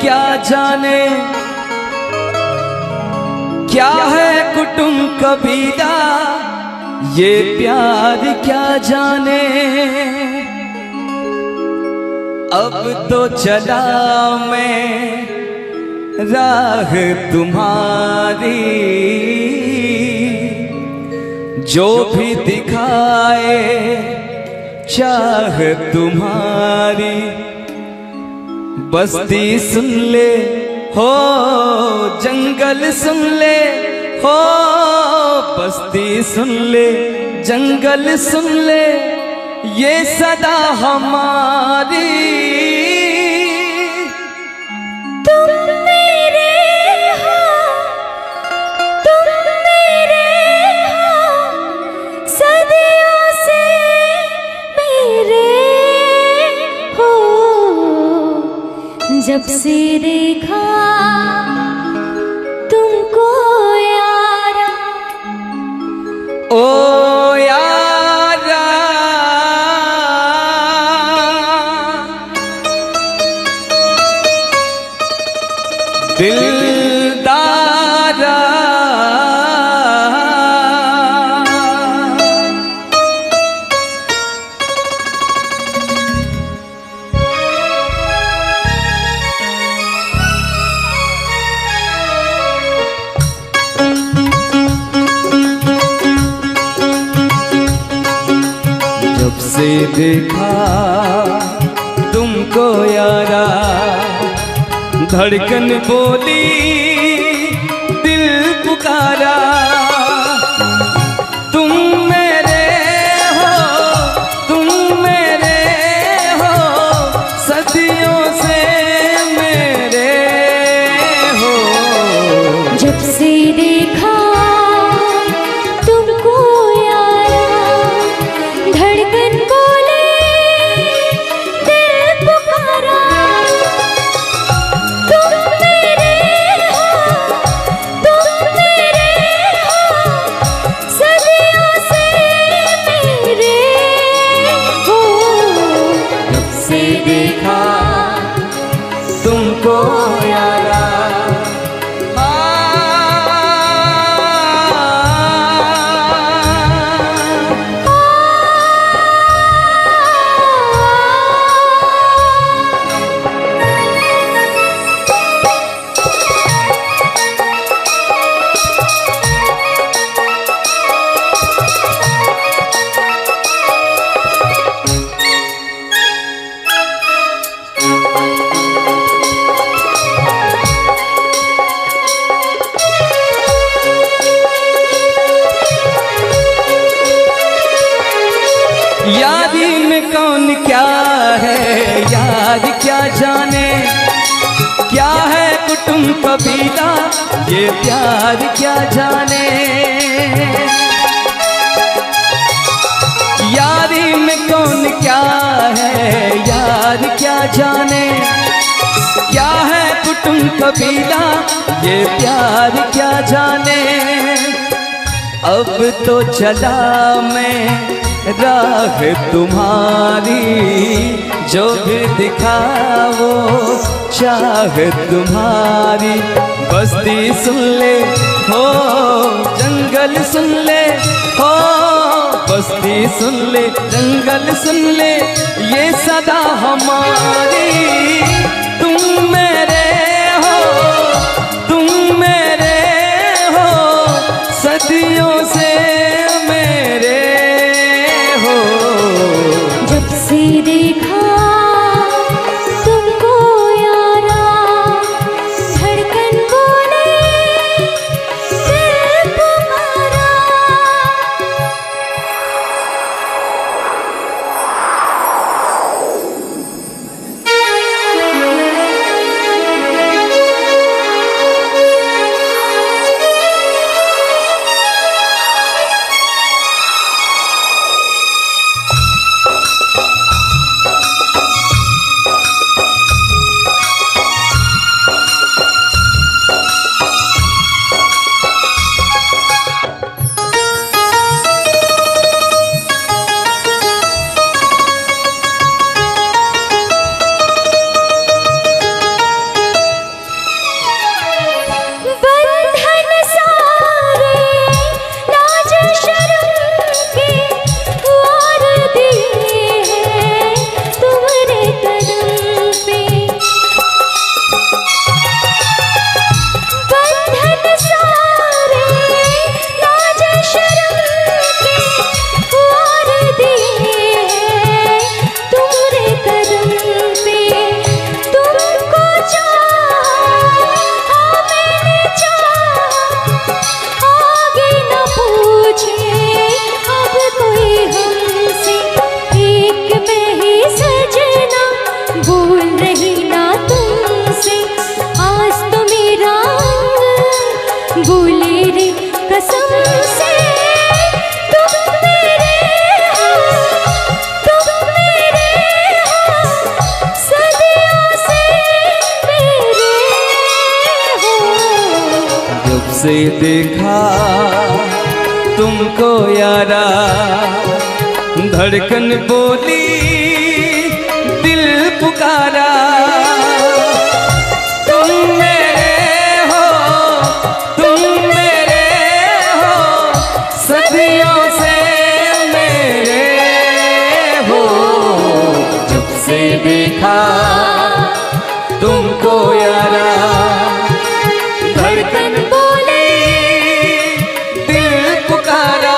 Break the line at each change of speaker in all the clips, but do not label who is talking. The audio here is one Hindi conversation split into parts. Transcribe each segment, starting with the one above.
क्या जाने, क्या है कुटुंब कबीला, ये प्यार क्या जाने। अब तो चला मैं राह तुम्हारी, जो भी दिखाए चाह तुम्हारी। बस्ती सुन ले हो, जंगल सुन ले हो, बस्ती सुन ले जंगल सुन ले, ये सदा हमारी।
तुम मेरे हो, तुम मेरे हो, सदियों से मेरे हो। जब से देखा तुमको यारा,
ओ यारा, दिलदारा, जब से देखा तुमको यारा, धड़कन बोली दिल पुकारा। तुम मेरे हो, तुम मेरे हो, सदियों से मेरे हो।
जब से देखा तुमको यारा, धड़कन बोले दिल पुकारा। तुम मेरे हो, तुम मेरे हो, सदियों से मेरे हो।
जब से देखा तुमको यारा, यारी में कौन क्या है यार क्या जाने, क्या है कुटुंब कबीला, ये प्यार क्या जाने। यारी में कौन क्या है यार क्या जाने, क्या है कुटुंब कबीला, ये प्यार क्या जाने। अब तो चला मैं राह तुम्हारी, जो भी दिखाओ चाह तुम्हारी। बस्ती सुन ले हो, जंगल सुन ले हो, बस्ती सुन ले जंगल सुन ले, ये सदा हमारी। तुम मेरे हो, तुम मेरे हो, सदियों से मेरे हो।
जब से देखा तुमको यारा, धड़कन बोले दिल तुम्हारा।
से देखा तुमको यारा, धड़कन बोली दिल पुकारा। तुम मेरे हो, तुम मेरे हो, सदियों से मेरे हो। जब से देखा तुमको यारा, धड़कन बोली दिल पुकारा।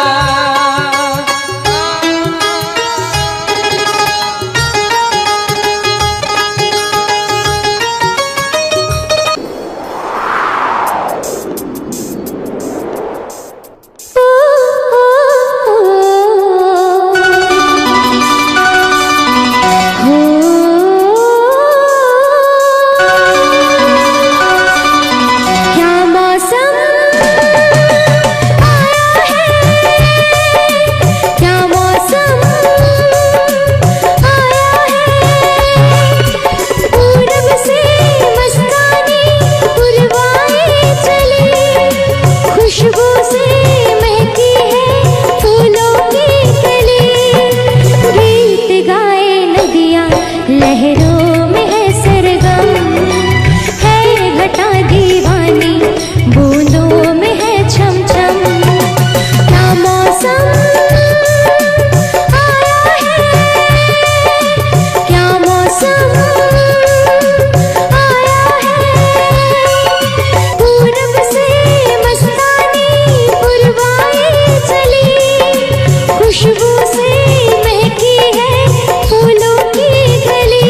लहरों में है सरगम, है घटा दीवानी, बूंदों में है छम छम। क्या मौसम आया है, क्या मौसम आया है। पूरब से मस्तानी पुरवाई चली, खुशबू से महकी है फूलों की गली।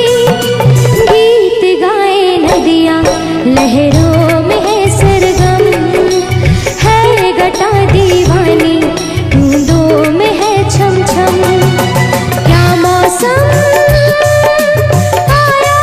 गीत गाए नदियाँ लहरों में है सरगम, है घटा दीवानी, बूंदों में है छम छम। क्या मौसम आया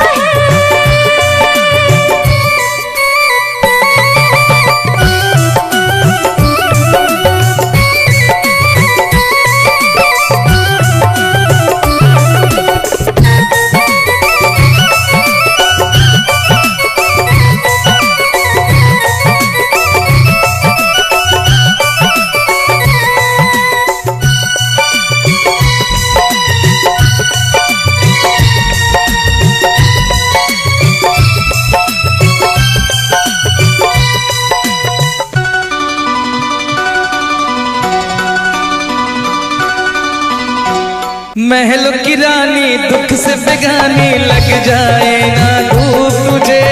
महलों की रानी दुख से बेगानी, लग जाए ना धूप तुझे।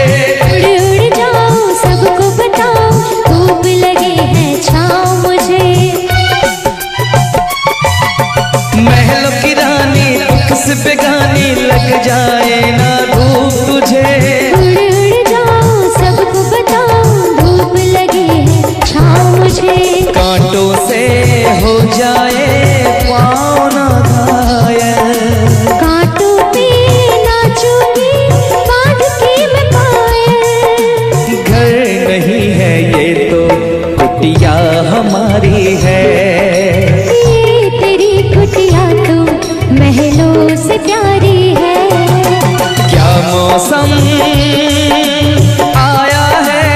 उड़ उड़ जाओ सबको बताओ, धूप लगे है छाँव मुझे।
महलों की रानी दुख से बेगानी, लग जाए ना धूप तुझे।
उड़ उड़ जाओ सबको बताओ, धूप लगे है छाँव मुझे।
कांटों से हो जाए पाँव ना घायल,
कांटों पे नाचूंगी बांध के मैं पायल।
घर नहीं है ये तो कुटिया हमारी है।
ये तेरी कुटिया तो महलों से प्यारी है।
क्या मौसम आया है,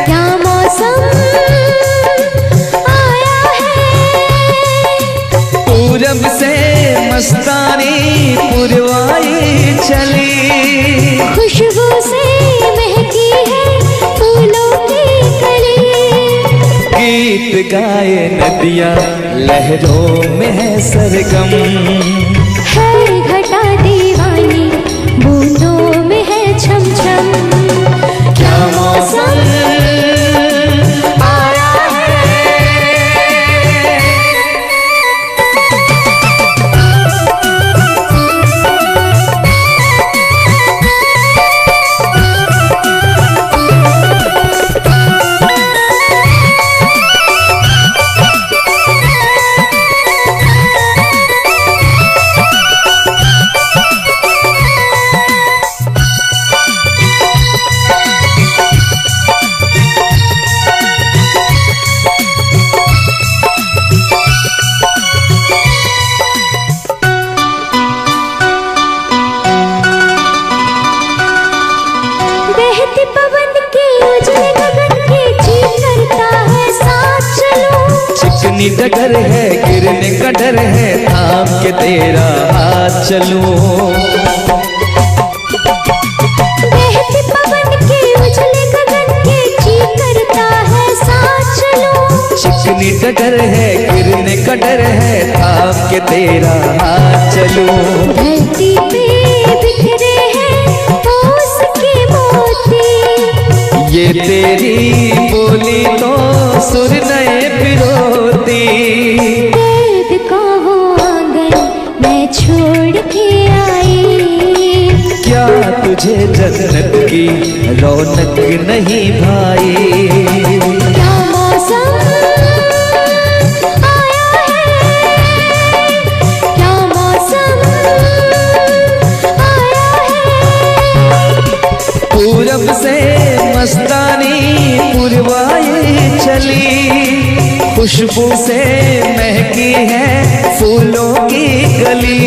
क्या मौसम आया है।
पूरब से मस्तानी पुरवाई चली,
खुशबू से महकी है फूलों की कली।
गीत गाए नदियाँ लहरों में है सरगम,
है घटा दीवानी, बूंदों में है छम छम।
क्या मौसम आया है।
बहती पवन के उजले गगन के
चिकनी डगर है गिरने का डर है, थाम के तेरा हाथ चलूं।
बहते पवन के उछले गगन के जी करता है साथ चलूं।
चिकनी डगर है गिरने का डर है, थाम के तेरा हाथ चलूं।
धरती पे बिखरे हैं ओस के मोती,
ये तेरी बोली तो सुर नए पिरोती।
दर्द का वो आंगन मैं छोड़ के आई,
क्या तुझे जन्नत की रौनक नहीं भाई?
क्या मौसम आया है, क्या मौसम आया है।
पूरब से मस्तानी पुरवाई चली, खुशबू से महकी है फूलों की गली।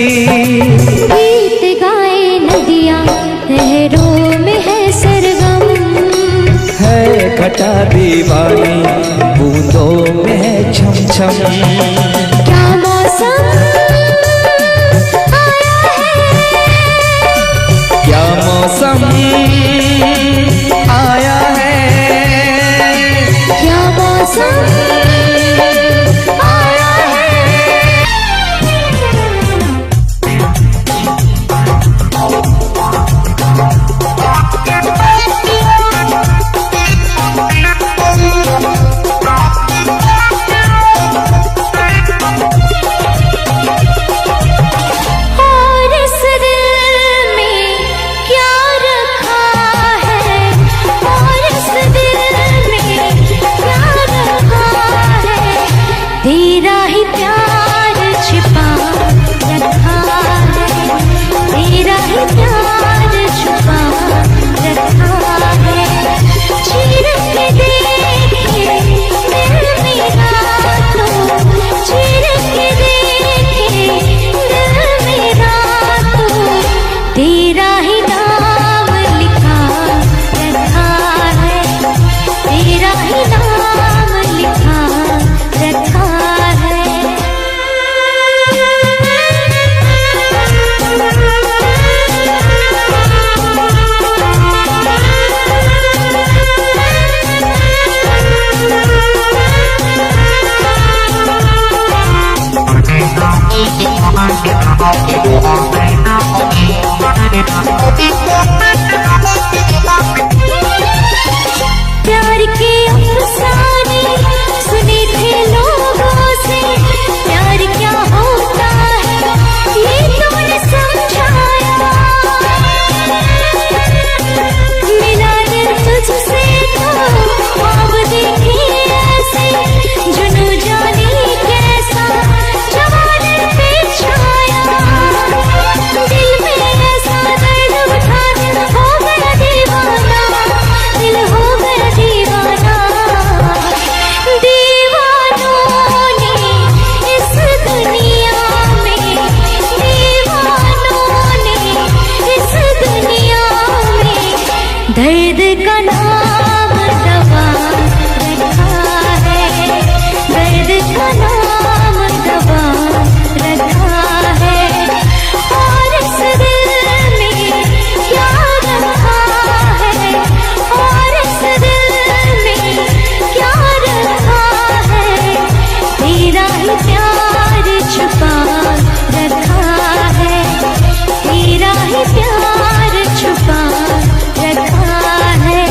गीत गाए नदियाँ लहरों में है सरगम,
है घटा दीवानी बूंदों में है छम छम।
क्या मौसम आया है,
क्या मौसम आया है,
क्या मौसम आया और इस दिल में क्या रखा है, और इस दिल में क्या रखा है। तेरा ही प्यार छिपा रखा है, तेरा ही प्यार छुपा रखा है। चीर के देखे दिल मेरा तो, चीर के देखे दिल मेरा तो, तेरा ही नाम लिखा रखा है, तेरा ही नाम लिखा रखा है। प्यार के अफसाने सुने थे लोगों से, प्यार क्या होता है ये तूने समझाया। मिला दिल तुझसे तो ख्वाब देखे ऐसे, जुनू जाने कैसा जवानी पे छाया। दिल में ऐसा दर्द उठा दिल हो गया दीवाना, दिल हो गया दीवाना। दीवानों ने इस दुनिया में, दीवानों ने इस दुनिया में दर्द का नाम दवा रखा है, दर्द का नाम दवा रखा है। और इस दिल में क्या रखा है, और इस दिल में क्या रखा है। तेरा ही प्यार छुपा रखा है, तेरा ही प्यार छुपा रखा है।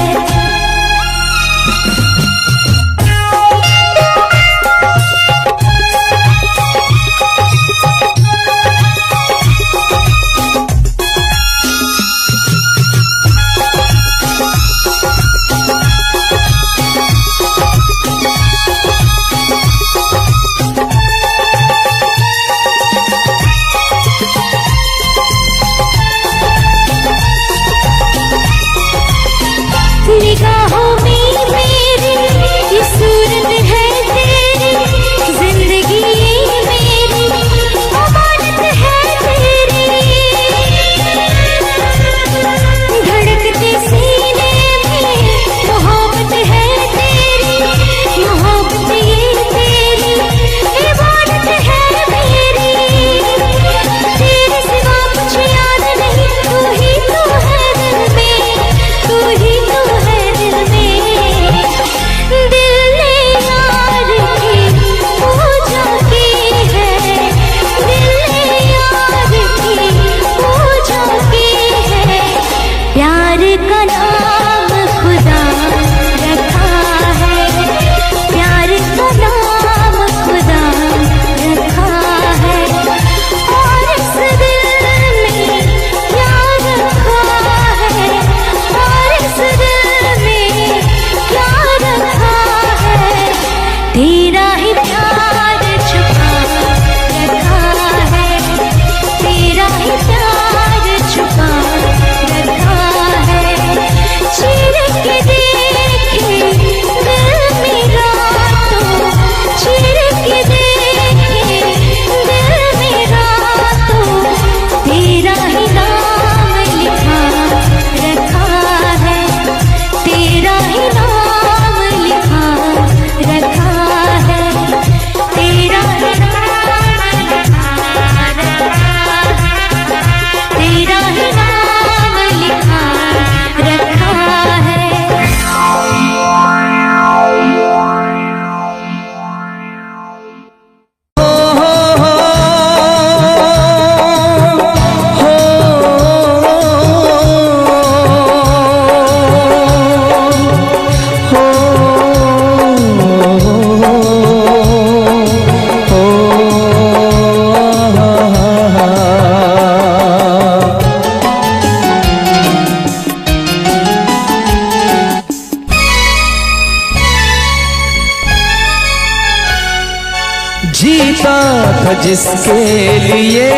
था जिसके लिए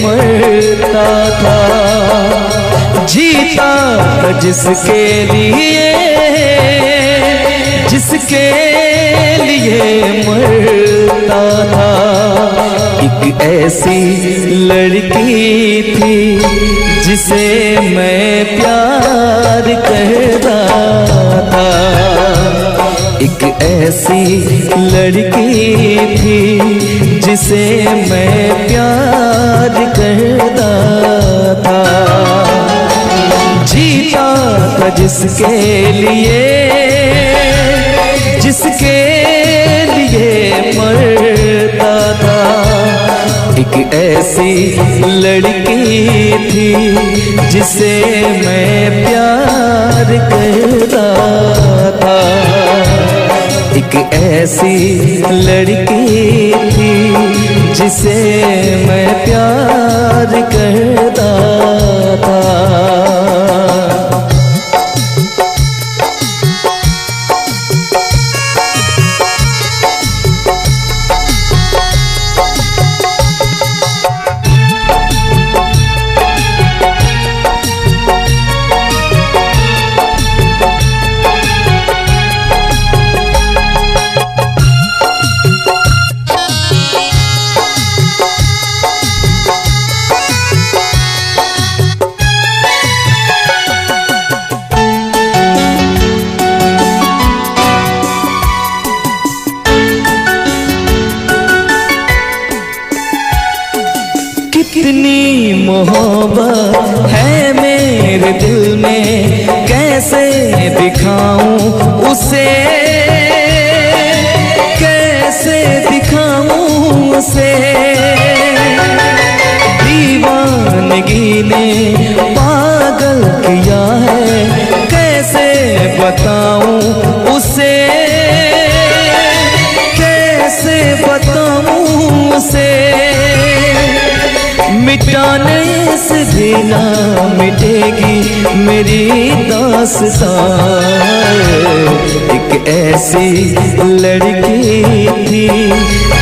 मरता था, जीता था जिसके लिए मरता था। एक ऐसी लड़की थी जिसे मैं प्यार करता था, एक ऐसी लड़की थी जिसे मैं प्यार करता था, जीता था जिसके लिए मरता था। एक ऐसी लड़की थी जिसे मैं प्यार करता था, एक ऐसी लड़की थी जिसे मैं प्यार करता था। कितनी मोहब्बत है मेरे दिल में, कैसे दिखाऊं उसे, कैसे दिखाऊं उसे। दीवानगी ने पागल किया है, कैसे बताऊं उसे, कैसे बताऊं उसे। मिटाने से भी ना मिटेगी मेरी दास्तां। एक ऐसी लड़की थी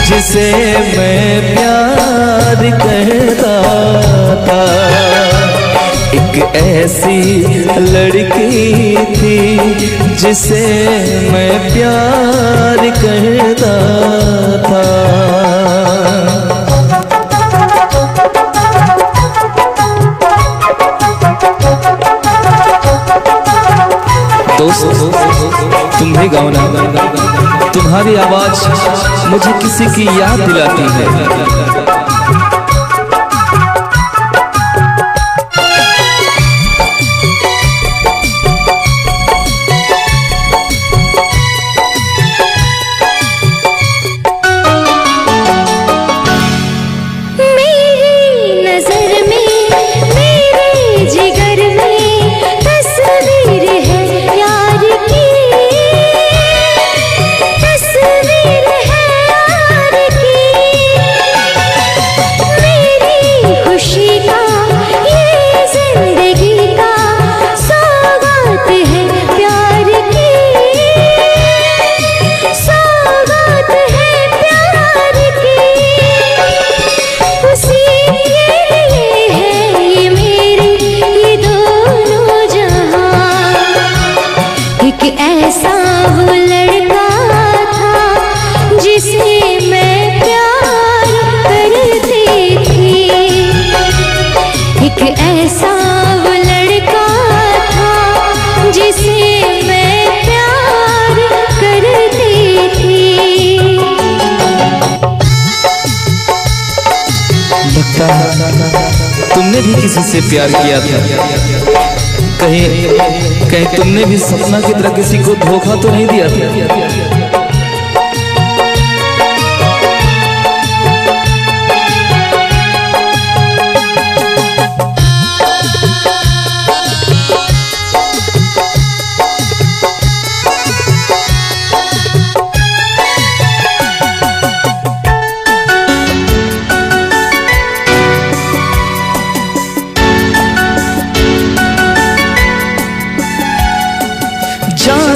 जिसे मैं प्यार करता था, एक ऐसी लड़की थी जिसे मैं प्यार करता था। दोस्त तुम भी गाओ ना, तुम्हारी आवाज मुझे किसी की याद दिलाती है। तुमने भी किसी से प्यार किया था, कहीं तुमने भी सपना की तरह किसी को धोखा तो नहीं दिया था?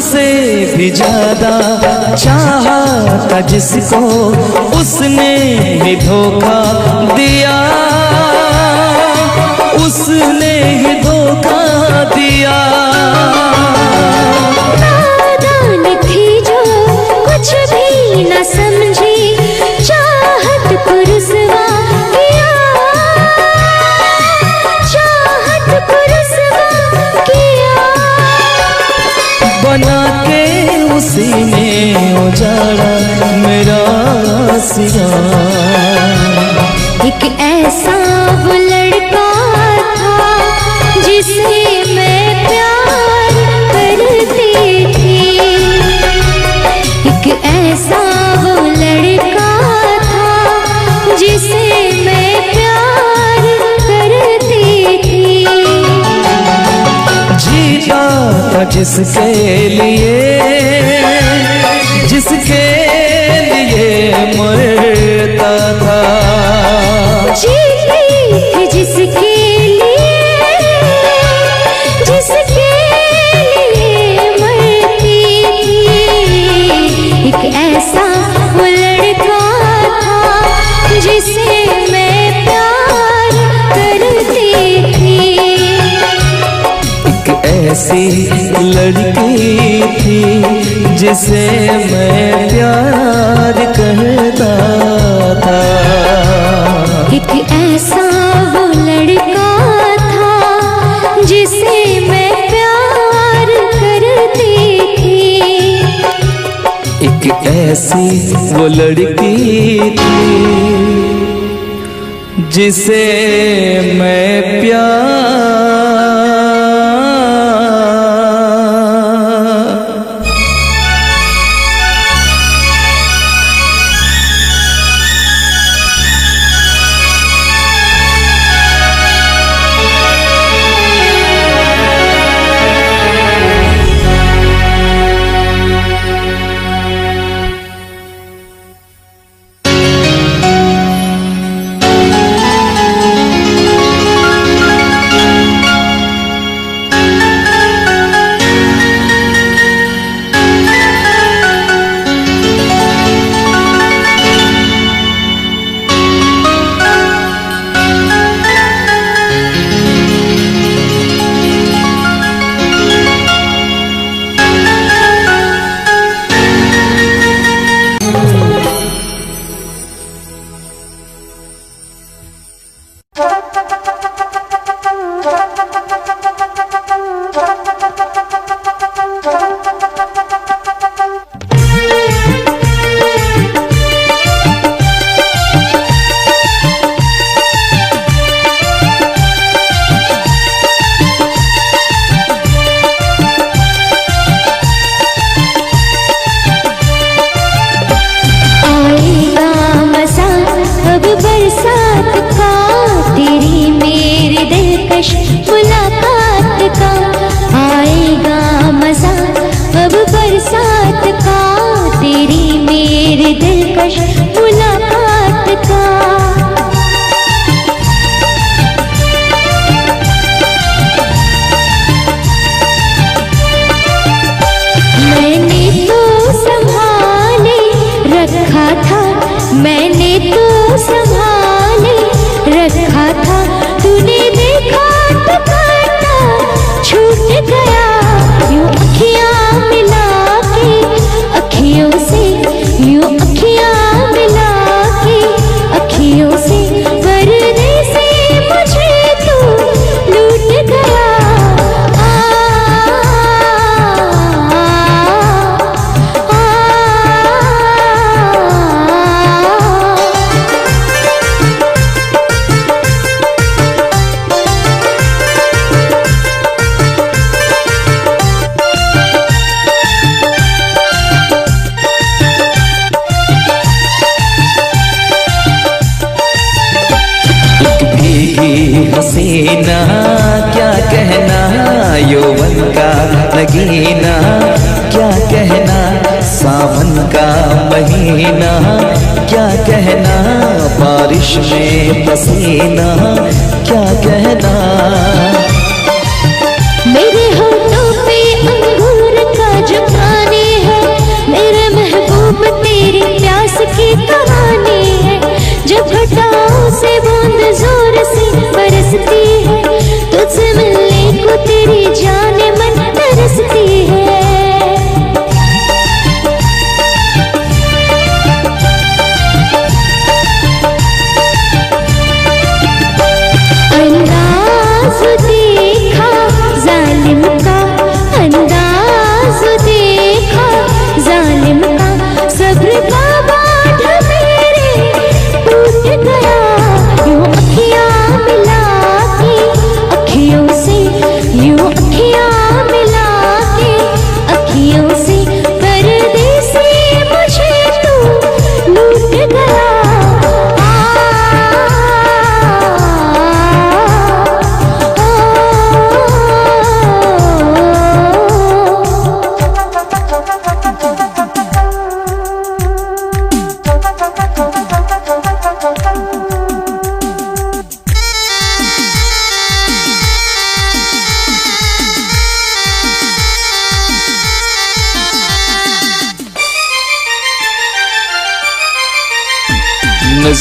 से भी ज्यादा चाहा था जिसको उसने ही धोखा दिया, उसने ही धोखा दिया।
नादान थी जो कुछ भी न समझी, चाहत को रुसवा किया, चाहत को रुसवा किया।
बना के उसी ने उजाड़ा मेरा सिया।
एक ऐसा वो लड़का था जिसे मैं प्यार करती थी, एक ऐसा वो लड़का था जिसे मैं प्यार करती थी।
जीता था जिसके लिए, जिसके लिए मरता था।
जीती थी जिसके लिए, जिसके लिए मरती थी। एक ऐसा वो लड़का था जिसे मैं प्यार करती थी।
एक ऐसी लड़की थी जिसे मैं प्यार करता था।
एक ऐसा वो लड़का था जिसे मैं प्यार करती थी।
एक ऐसी वो लड़की थी जिसे मैं प्यार हसीना क्या कहना, यौवन का नगीना क्या कहना, सावन का महीना क्या कहना, बारिश में पसीना क्या कहना।
मेरे होठों पे अंगूर का जो पानी है,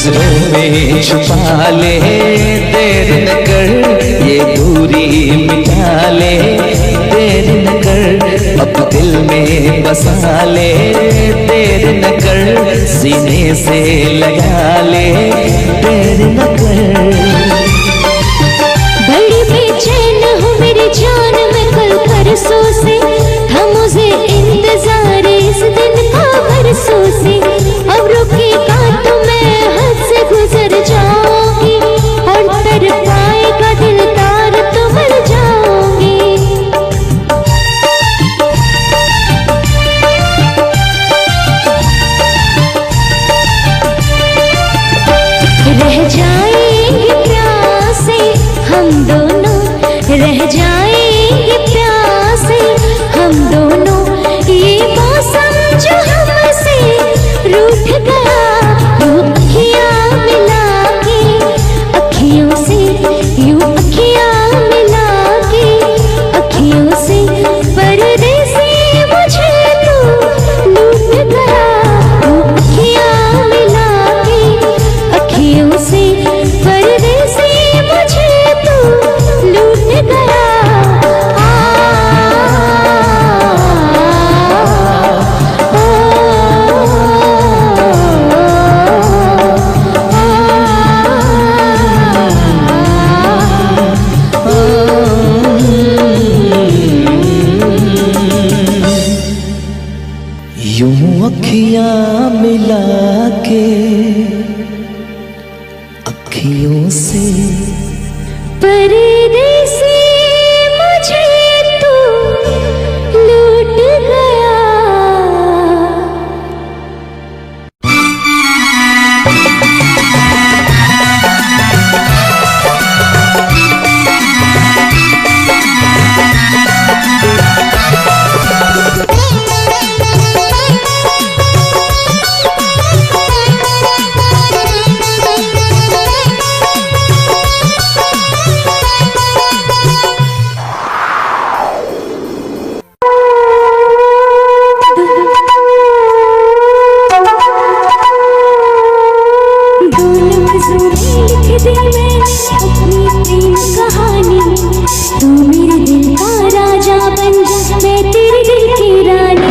नजरों में छुपा ले, देर न कर ये दूरी मिटा ले, देर न कर अब दिल में बसा ले, देर न कर सीने से लगा ले, देर न कर।
बड़ी बेचैन हूँ मेरी जान मैं कल परसों से, था मुझे इंतजार इस दिन का बरसों से। अब रुकेगा तो मैं हद से गुजर जाऊंगी, और तर पाएगा दिल तार तो मर जाऊंगी। रह जाएंगे प्यासे हम दोनों, रह जाएंगे प्यासे हम दोनों। ये मौसम जो हमसे रूठ गया, यूं अखियां मिला के, अखियों से यूं अखियां मिला के, अखियों से परदेसी मुझे तो लूट गया। यूं अखियां मिला के, अखियों से परदेसी मुझे तो लूट गया।
यूं अखियां मिला के, अखियों से
परदेसी मुझे तो लूट गया। तू मेरे दिल का राजा बन जा, मैं तेरे दिल की रानी।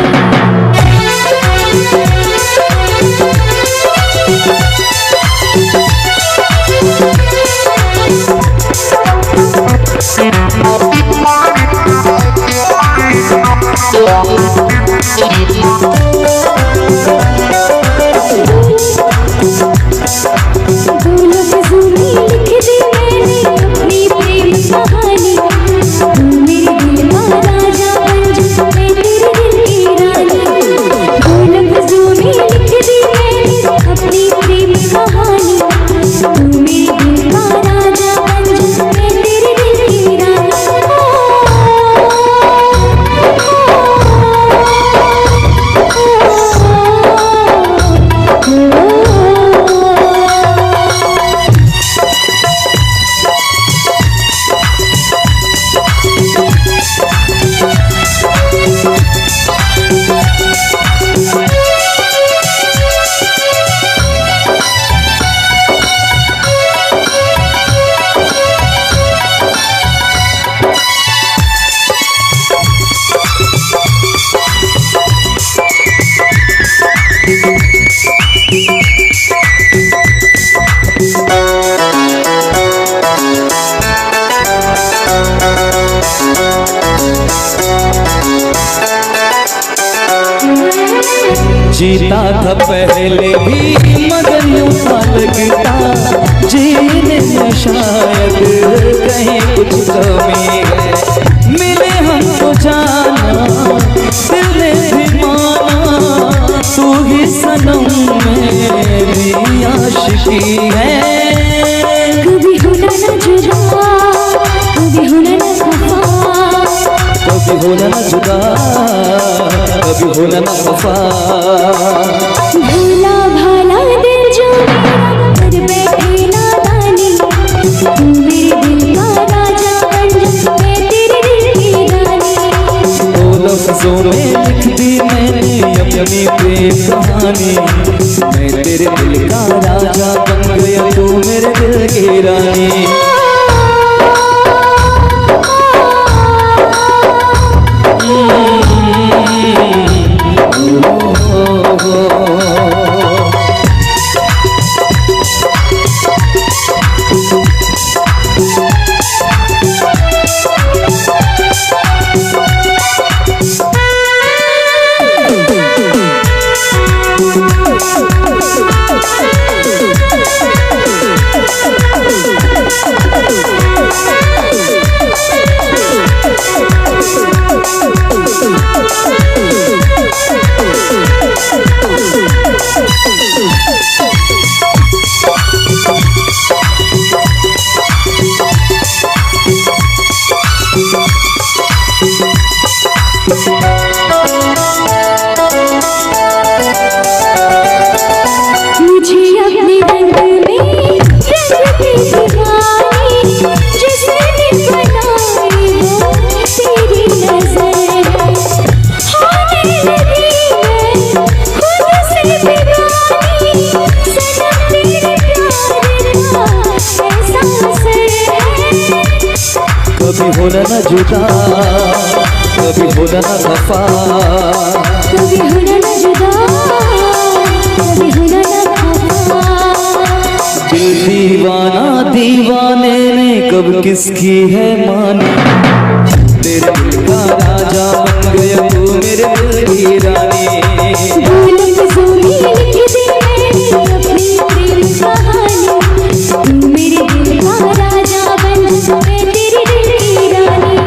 जीता था पहले भी मगर यूं सा लगता, जीने में शायद कहीं कुछ कमी है। मिले हमको जाना दिल ने भी माना, तू ही सनम मेरी आशिकी है।
कभी होना न जुदा, कभी होना न खफा,
कभी होना न जुदा, कभी होना न खफा।
भोला भाला दिल जो मेरा कर बैठे नादानी, तू मेरे दिल का राजा बन जा, मैं तेरे दिल की रानी।
दो लफ्जों में लिख दी मैंने अपनी प्रेम कहानी, मैं तेरे दिल का राजा बन रानी।
मुझे अपने रंग में रंग के दीवानी, जिसने बनाई हो तेरी नजर, होने लगी मैं खुद से बेगानी, सनम तेरे प्यार का ऐसा असर है।
कभी होना न जुदा, कभी होना न खफा,
कभी होना न जुदा, कभी होना न खफा।
दिल दीवाना दीवाने ने कब किसकी है मानी, तेरे दिल का राजा बन गया तू मेरे दिल की रानी।
भूलत ज़ोनी लिख दी मैंने अपनी प्रेम कहानी, तू मेरे दिल का राजा बन, मैं तेरे दिल की रानी।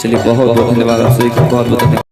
चलिए बहुत बहुत धन्यवाद आप सभी को, बहुत बहुत धन्यवाद।